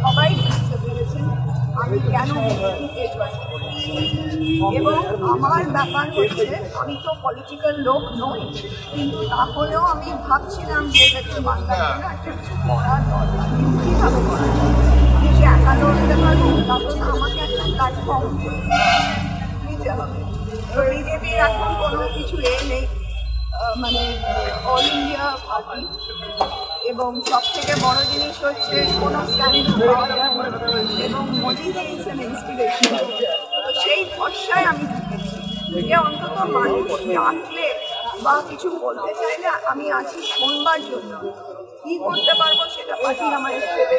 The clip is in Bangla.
সবাই বুঝতে পেরেছেন আমি কেন বিজেপিকে জয়েন করেছি। এবং আমার ব্যাপার হচ্ছে আমি তো পলিটিক্যাল লোক নই, কিন্তু তাহলেও আমি ভাবছিলাম যে একটু বাংলার জন্য একটা কিছু করার দরকার। কীভাবে করা যায়, আমি যে একা লড়তে পারবো তারপর আমাকে একটা প্ল্যাটফর্ম নিতে হবে। তো বিজেপির এখন কোনো কিছু নেই, মানে অল ইন্ডিয়া পার্টি, এবং সব থেকে বড় জিনিস হচ্ছে কোনো স্ট্যান্ড পাওয়া যায় এবং মোদিজি ইজ অ্যান ইন্সপিরেশন। তো সেই ভরসায় আমি ঢুকেছি যে অন্তত মানুষ ডাকলে বা কিছু বলতে চাইলে আমি আছি শোনবার জন্য। কী করতে পারবো সেটা পার্টি আমাদের ভেবে